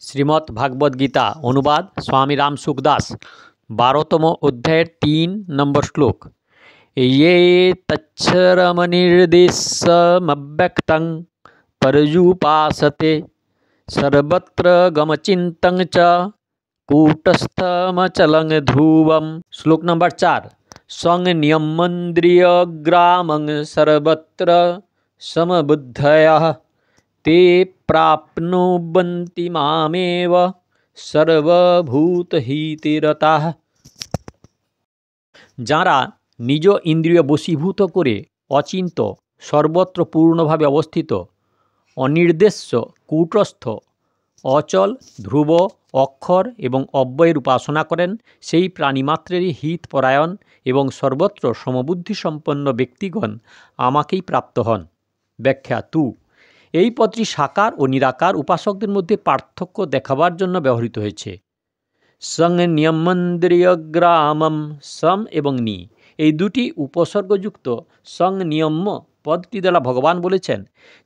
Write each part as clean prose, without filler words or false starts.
শ্রীমদ্ ভাগবত গীতা অনুবাদ স্বামী রাম সুখদাস 12তম অধ্যায়ের 3 নম্বর শ্লোক। ये तच्छरमनिर्देशमव्यक्तं परजुपासते सर्वत्र गमचिन्तं च कूटस्थमचलं ध्रुवम्। श्लोक नंबर 4। संनियमन्द्रियग्रामं सर्वत्र समबुद्धयः ते प्राप्नुवन्ति मामेव सर्वभूतहिते যারা নিজ ইন্দ্রিয় বশীভূত করে অচিন্ত সর্বত্র পূর্ণভাবে অবস্থিত অনির্দেশ্য কূটস্থ অচল ধ্রুব অক্ষর এবং অব্যয়ের উপাসনা করেন, সেই প্রাণীমাত্রেরই হিতপরায়ণ এবং সর্বত্র সমবুদ্ধিসম্পন্ন ব্যক্তিগণ আমাকেই প্রাপ্ত হন। ব্যাখ্যা। এই পদটি সাকার ও নিরাকার উপাসকদের মধ্যে পার্থক্য দেখাবার জন্য ব্যবহৃত হয়েছে। সংনিয়মন্দ্রিয়গ্রামম সম এবং নি, এই দুটি উপসর্গযুক্ত সংনিয়ম্য পদটি দ্বারা ভগবান বলেছেন,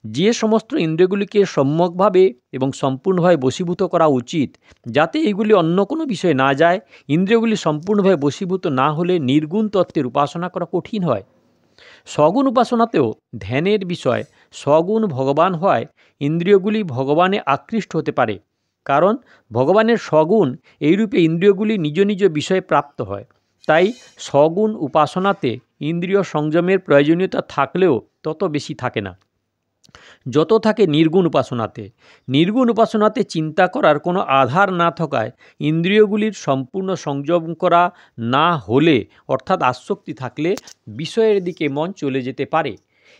যে সমস্ত ইন্দ্রিয়গুলিকে সম্যকভাবে এবং সম্পূর্ণভাবে বশীভূত করা উচিত, যাতে এইগুলি অন্য কোনো বিষয়ে না যায়। ইন্দ্রিয়গুলি সম্পূর্ণভাবে বশীভূত না হলে নির্গুণ তত্ত্বের উপাসনা করা কঠিন হয়। সগুণ উপাসনাতেও ধ্যানের বিষয় সগুণ ভগবান হয় ইন্দ্রিয়গুলি ভগবানে আকৃষ্ট হতে পারে, কারণ ভগবানের সগুণ এইরূপে ইন্দ্রিয়গুলি নিজ নিজ বিষয়ে প্রাপ্ত হয়। তাই সগুণ উপাসনাতে ইন্দ্রিয় সংযমের প্রয়োজনীয়তা থাকলেও তত বেশি থাকে না যত থাকে নির্গুণ উপাসনাতে। নির্গুণ উপাসনাতে চিন্তা করার কোনো আধার না থাকায় ইন্দ্রিয়গুলির সম্পূর্ণ সংযম করা না হলে, অর্থাৎ আসক্তি থাকলে বিষয়ের দিকে মন চলে যেতে পারে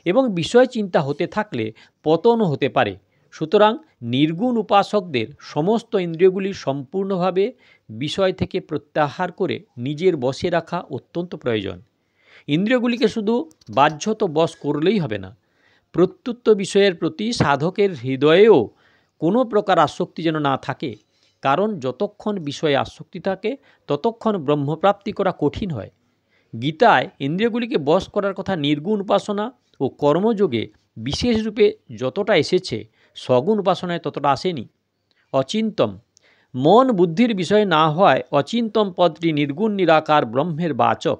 এবং বিষয় চিন্তা হতে থাকলে পতনও হতে পারে। সুতরাং নির্গুণ উপাসকদের সমস্ত ইন্দ্রিয়গুলি সম্পূর্ণভাবে বিষয় থেকে প্রত্যাহার করে নিজের বশে রাখা অত্যন্ত প্রয়োজন। ইন্দ্রিয়গুলিকে শুধু বাহ্যত বশ করলেই হবে না, প্রত্যুত্ত বিষয়ের প্রতি সাধকের হৃদয়েও কোনো প্রকার আসক্তি যেন না থাকে, কারণ যতক্ষণ বিষয়ে আসক্তি থাকে ততক্ষণ ব্রহ্মপ্রাপ্তি করা কঠিন হয়। গীতায় ইন্দ্রিয়গুলিকে বশ করার কথা নির্গুণ উপাসনা ও কর্মযোগে বিশেষ রূপে যতটা এসেছে, সগুণ উপাসনায় ততটা আসেনি। অচিন্তম, মন বুদ্ধির বিষয় না হয় অচিন্তম পদটি নির্গুণ নিরাকার ব্রহ্মের বাচক।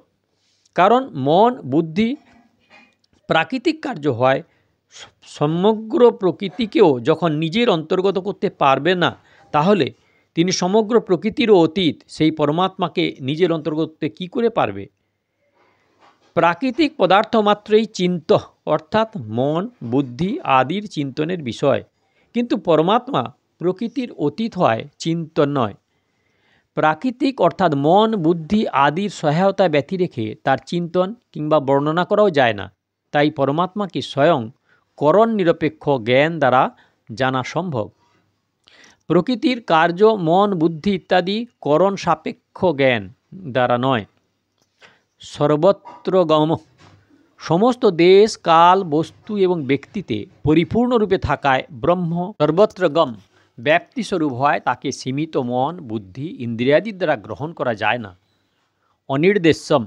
কারণ মন বুদ্ধি প্রাকৃতিক কার্য হয়, সমগ্র প্রকৃতিকেও যখন নিজের অন্তর্গত করতে পারবে না, তাহলে তিনি সমগ্র প্রকৃতিরও অতীত সেই পরমাত্মাকে নিজের অন্তর্গত করতে কী করে পারবে? প্রাকৃতিক পদার্থ মাত্রই চিন্ত, অর্থাৎ মন বুদ্ধি আদির চিন্তনের বিষয়, কিন্তু পরমাত্মা প্রকৃতির অতীত হয়, চিন্তন নয়। প্রাকৃতিক অর্থাৎ মন বুদ্ধি আদির সহায়তা ব্যতি রেখে তার চিন্তন কিংবা বর্ণনা করাও যায় না। তাই পরমাত্মাকে স্বয়ং করণ নিরপেক্ষ জ্ঞান দ্বারা জানা সম্ভব। প্রকৃতির কার্য মন বুদ্ধি ইত্যাদি করণ সাপেক্ষ জ্ঞান দ্বারা নয়। সর্বত্র গম, সমস্ত দেশ কাল বস্তু এবং ব্যক্তিতে পরিপূর্ণরূপে থাকায় ব্রহ্ম সর্বত্র গম ব্যাপ্তিস্বরূপ হয়, তাকে সীমিত মন বুদ্ধি ইন্দ্রিয়াদির দ্বারা গ্রহণ করা যায় না। অনির্দেশ্যম,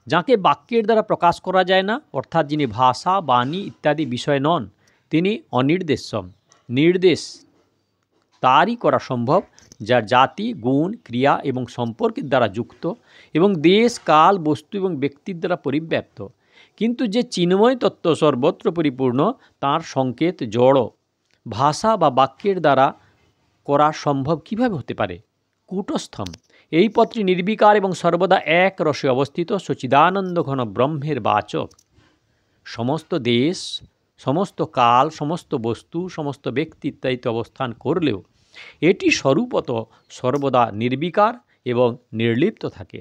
যাকে বাক্যের দ্বারা প্রকাশ করা যায় না, অর্থাৎ যিনি ভাষা বাণী ইত্যাদি বিষয় নন, তিনি অনির্দেশ্যম। নির্দেশ তারই করা সম্ভব যার জাতি গুণ ক্রিয়া এবং সম্পর্কের দ্বারা যুক্ত এবং দেশ কাল বস্তু এবং ব্যক্তির দ্বারা পরিব্যাপ্ত। কিন্তু যে চিন্ময় তত্ত্ব সর্বত্র পরিপূর্ণ, তাঁর সংকেত জড়, ভাষা বা বাক্যের দ্বারা করা সম্ভব কিভাবে হতে পারে? কূটস্থম, এই পদটি নির্বিকার এবং সর্বদা এক রসে অবস্থিত সচ্চিদানন্দ ঘন ব্রহ্মের বাচক। সমস্ত দেশ সমস্ত কাল সমস্ত বস্তু সমস্ত ব্যক্তি ইত্যাদিতে অবস্থান করলেও এটি স্বরূপত সর্বদা নির্বিকার এবং নির্লিপ্ত থাকে,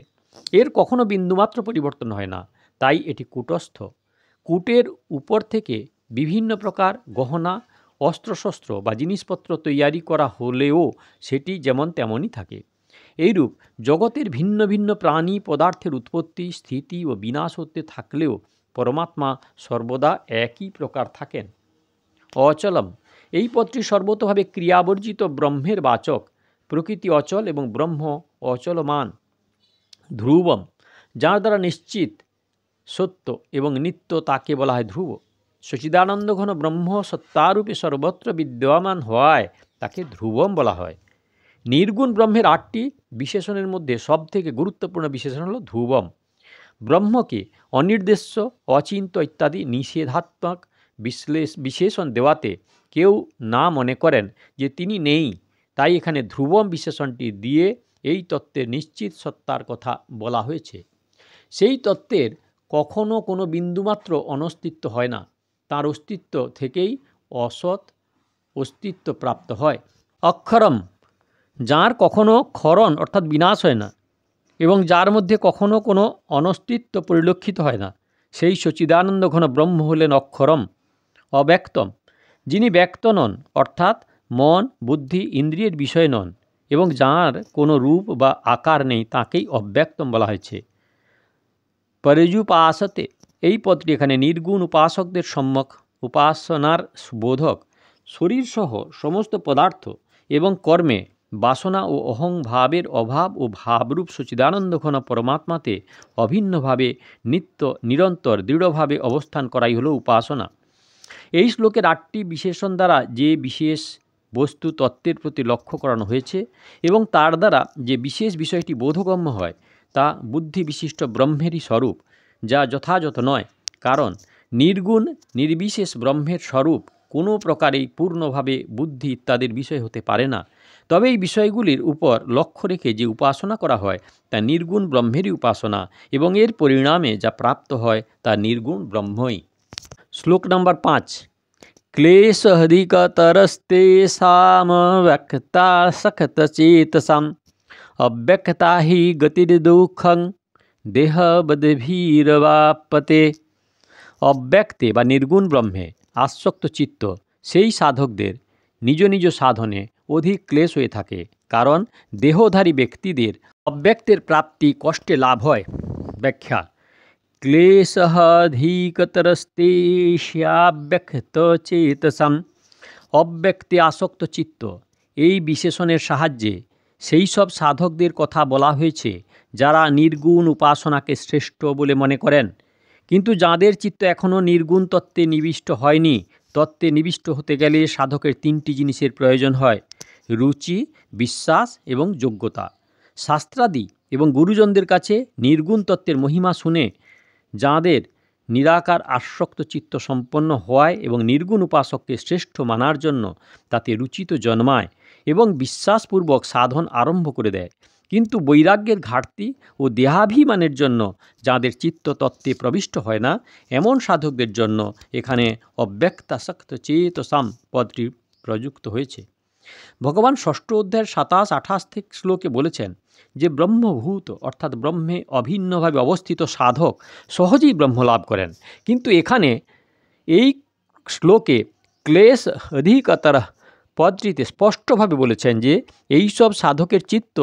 এর কখনো বিন্দুমাত্র পরিবর্তন হয় না। তাই এটি কূটস্থ। কূটের উপর থেকে বিভিন্ন প্রকার গহনা অস্ত্রশস্ত্র বা জিনিসপত্র তৈয়ারি করা হলেও সেটি যেমন তেমনই থাকে। এইরূপ জগতের ভিন্ন ভিন্ন প্রাণী পদার্থের উৎপত্তি স্থিতি ও বিনাশ হতে থাকলেও পরমাত্মা সর্বদা একই প্রকার থাকেন। অচলম, এই পদটি সর্বতভাবে ক্রিয়াবর্জিত ব্রহ্মের বাচক। প্রকৃতি অচল এবং ব্রহ্ম অচলমান। ধ্রুবম, যার দ্বারা নিশ্চিত সত্য এবং নিত্য, তাকে বলা হয় ধ্রুব। সচিদানন্দ ঘন ব্রহ্ম সত্তারূপে সর্বত্র বিদ্যমান হওয়ায় তাকে ধ্রুবম বলা হয়। নির্গুণ ব্রহ্মের 8টি বিশেষণের মধ্যে সবথেকে গুরুত্বপূর্ণ বিশেষণ হল ধ্রুবম। ব্রহ্মকে অনির্দেশ্য, অচিন্ত ইত্যাদি নিষেধাত্মক বিশেষণ দেওয়াতে কেউ না মনে করেন যে তিনি নেই, তাই এখানে ধ্রুবম বিশেষণটি দিয়ে এই তত্ত্বের নিশ্চিত সত্তার কথা বলা হয়েছে। সেই তত্ত্বের কখনো কোনো বিন্দুমাত্র অনস্তিত্ব হয় না, তার অস্তিত্ব থেকেই অসৎ অস্তিত্ব প্রাপ্ত হয়। অক্ষরম, যার কখনো ক্ষরণ অর্থাৎ বিনাশ হয় না এবং যার মধ্যে কখনো কোনো অনস্তিত্ব পরিলক্ষিত হয় না, সেই সচিদানন্দ ঘন ব্রহ্ম হলেন অক্ষরম, অব্যক্তম। যিনি ব্যক্ত নন অর্থাৎ মন, বুদ্ধি, ইন্দ্রিয়ের বিষয় নন এবং যার কোনো রূপ বা আকার নেই, তাকেই অব্যক্তম বলা হয়েছে। পর্যুপাসতে, এই পদটি এখানে নির্গুণ উপাসকদের সম্যক উপাসনার বোধক। শরীরসহ সমস্ত পদার্থ এবং কর্মে বাসনা ও অহংভাবের অভাব ও ভাবরূপ সচিদানন্দ ঘন পরমাত্মাতে অভিন্নভাবে নিত্য নিরন্তর দৃঢ়ভাবে অবস্থান করাই হলো উপাসনা। এই শ্লোকের 8টি বিশেষণ দ্বারা যে বিশেষ বস্তু তত্ত্বের প্রতি লক্ষ্য করানো হয়েছে এবং তার দ্বারা যে বিশেষ বিষয়টি বোধগম্য হয় তা বুদ্ধি বিশিষ্ট ব্রহ্মেরই স্বরূপ, যা যথাযথ নয়, কারণ নির্গুণ নির্বিশেষ ব্রহ্মের স্বরূপ কোনো প্রকারেই পূর্ণভাবে বুদ্ধি ইত্যাদির বিষয় হতে পারে না। তবে এই বিষয়গুলির উপর লক্ষ্য রেখে যে উপাসনা করা হয় তা নির্গুণ ব্রহ্মেরই উপাসনা এবং এর পরিণামে যা প্রাপ্ত হয় তা নির্গুণ ব্রহ্মই। শ্লোক নম্বর 5। क्लेशोऽधिकतरस्तेषामव्यक्तासक्तचेतसाम् अव्यक्ता हि गतिर्दुःखं দেহবদ্ভিরবাপতে। অব্যক্তে বা নির্গুণ ব্রহ্মে আসক্ত চিত্ত সেই সাধকদের নিজ নিজ সাধনে অধিক ক্লেশ হয়ে থাকে, কারণ দেহধারী ব্যক্তিদের অব্যক্তের প্রাপ্তি কষ্টে লাভ হয়। ব্যাখ্যা: ক্লেশঃ অধিকতরস্তেষামব্যক্তচেতসাম। অব্যক্তে আসক্ত চিত্ত, এই বিশেষণের সাহায্যে সেই সব সাধকদের কথা বলা হয়েছে যারা নির্গুণ উপাসনাকে শ্রেষ্ঠ বলে মনে করেন, কিন্তু যাদের চিত্ত এখনও নির্গুণ তত্ত্বে নিবিষ্ট হয়নি। তত্ত্বে নিবিষ্ট হতে গেলে সাধকের 3টি জিনিসের প্রয়োজন হয়: রুচি, বিশ্বাস এবং যোগ্যতা। শাস্ত্রাদি এবং গুরুজনদের কাছে নির্গুণ তত্ত্বের মহিমা শুনে যাঁদের নিরাকার আসক্ত চিত্ত সম্পন্ন হওয়ায় এবং নির্গুণ উপাসককে শ্রেষ্ঠ মানার জন্য তাতে রুচিত জন্মায় এবং বিশ্বাসপূর্বক সাধন আরম্ভ করে দেয়। কিন্তু বৈরাগ্যের ঘাটতি ও দেহাভিমানের জন্য যাঁদের চিত্ত তত্ত্বে প্রবিষ্ট হয় না, এমন সাধকদের জন্য এখানে অব্যক্তাসক্ত চেতসাম পদটি প্রযুক্ত হয়েছে। ভগবান 6ষ্ঠ অধ্যায়ের 27-28 শ্লোকে বলেছেন যে ব্রহ্মভূত অর্থাৎ ব্রহ্মে অভিন্নভাবে অবস্থিত সাধক সহজেই ব্রহ্ম লাভ করেন। কিন্তু এখানে এই শ্লোকে ক্লেশ অধিকতর পদটিতে স্পষ্টভাবে বলেছেন যে এই সব সাধকের চিত্ত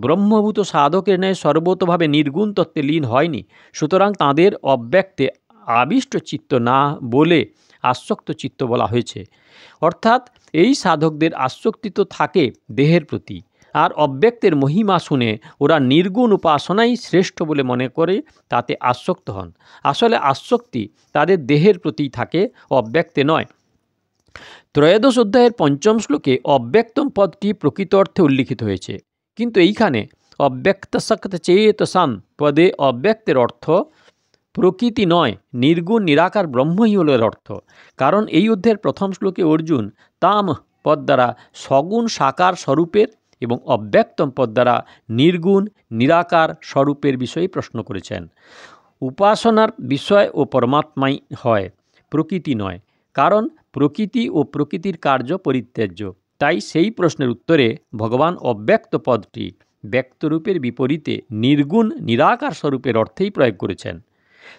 ব্রহ্মভূত সাধকের ন্যায় সর্বতভাবে নির্গুণ তত্ত্বে লীন হয়নি, সুতরাং তাঁদের অব্যক্তে আবিষ্ট চিত্ত না বলে আসক্ত চিত্ত বলা হয়েছে। অর্থাৎ এই সাধকদের আসক্তি তো থাকে দেহের প্রতি, আর অব্যক্তের মহিমা শুনে ওরা নির্গুণ উপাসনাই শ্রেষ্ঠ বলে মনে করে তাতে আসক্ত হন। আসলে আসক্তি তাদের দেহের প্রতিই থাকে, অব্যক্তে নয়। 13 অধ্যায়ের 5ম শ্লোকে অব্যক্তম পদটি প্রকৃত অর্থে উল্লিখিত হয়েছে, কিন্তু এইখানে অব্যক্তাসক্ত চেতসাম পদে অব্যক্তের অর্থ প্রকৃতি নয়, নির্গুণ নিরাকার ব্রহ্মই হল এর অর্থ। কারণ এই অধ্যায়ের 1ম শ্লোকে অর্জুন তাম পদ দ্বারা সগুণ সাকার স্বরূপের এবং অব্যক্তম পদ দ্বারা নির্গুণ নিরাকার স্বরূপের বিষয়ে প্রশ্ন করেছেন। উপাসনার বিষয় ও পরমাত্মাই হয়, প্রকৃতি নয়, কারণ প্রকৃতি ও প্রকৃতির কার্য পরিত্যাজ্য। তাই সেই প্রশ্নের উত্তরে ভগবান অব্যক্ত পদটি ব্যক্তরূপের বিপরীতে নির্গুণ নিরাকার স্বরূপের অর্থেই প্রয়োগ করেছেন।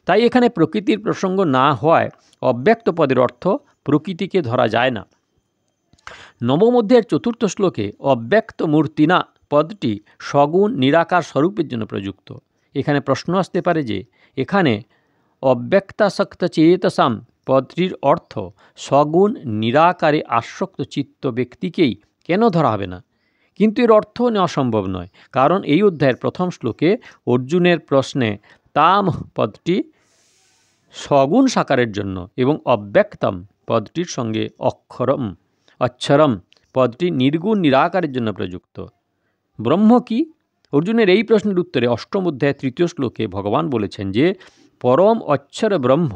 তাই এখানে প্রকৃতির প্রসঙ্গ না হওয়ায় অব্যক্ত পদের অর্থ প্রকৃতিকে ধরা যায় না। 9ম অধ্যায়ের 4র্থ শ্লোকে অব্যক্ত মূর্তিনা পদটি সগুণ নিরাকার স্বরূপের জন্য প্রযুক্ত। এখানে প্রশ্ন আসতে পারে যে এখানে অব্যক্তাসক্ত চেতসাম পদটির অর্থ সগুণ নিরাকারে আসক্ত চিত্ত ব্যক্তিকেই কেন ধরা হবে না? কিন্তু এর অর্থ নেওয়া সম্ভব নয়, কারণ এই অধ্যায়ের 1ম শ্লোকে অর্জুনের প্রশ্নে তাম পদটি সগুণ সাকারের জন্য এবং অব্যক্তম পদটির সঙ্গে অক্ষরম পদটি নির্গুণ নিরাকারের জন্য প্রযুক্ত। ব্রহ্ম কি? অর্জুনের এই প্রশ্নের উত্তরে অষ্টম অধ্যায় 3 শ্লোকে ভগবান বলেছেন যে পরম অক্ষর ব্রহ্ম,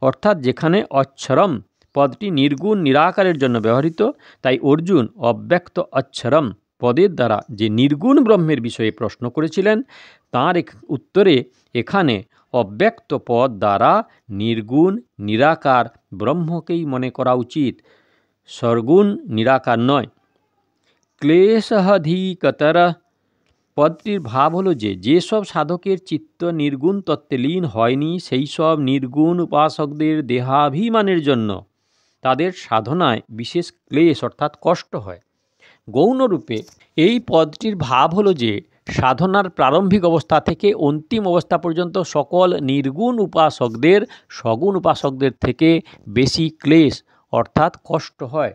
অর্থাৎ যেখানে অক্ষরম পদটি নির্গুণ নিরাকারের জন্য ব্যবহৃত, তাই অর্জুন অব্যক্ত অক্ষরম পদের দ্বারা যে নির্গুণ ব্রহ্মের বিষয়ে প্রশ্ন করেছিলেন তার উত্তরে এখানে অব্যক্ত পদ দ্বারা নির্গুণ নিরাকার ব্রহ্মকেই মনে করা উচিত, সর্গুণ নিরাকার নয়। ক্লেশাধিকতর পদটির ভাব হলো যে যেসব সাধকের চিত্ত নির্গুণ তত্ত্বে লীন হয়নি সেই সব নির্গুণ উপাসকদের দেহাভিমানের জন্য তাদের সাধনায় বিশেষ ক্লেশ অর্থাৎ কষ্ট হয়। গৌণরূপে এই পদটির ভাব হলো যে সাধনার প্রারম্ভিক অবস্থা থেকে অন্তিম অবস্থা পর্যন্ত সকল নির্গুণ উপাসকদের সগুণ উপাসকদের থেকে বেশি ক্লেশ অর্থাৎ কষ্ট হয়।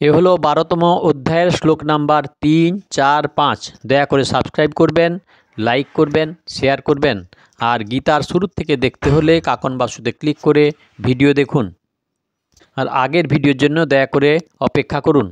এ হলো 12তম অধ্যায়ের শ্লোক নাম্বার 3, 4, 5। দয়া করে সাবস্ক্রাইব করবেন, লাইক করবেন, শেয়ার করবেন। আর গীতার শুরু থেকে দেখতে হলে কাকন বাসুতে ক্লিক করে ভিডিও দেখুন। আর আগের ভিডিওর জন্য দয়া করে অপেক্ষা করুন।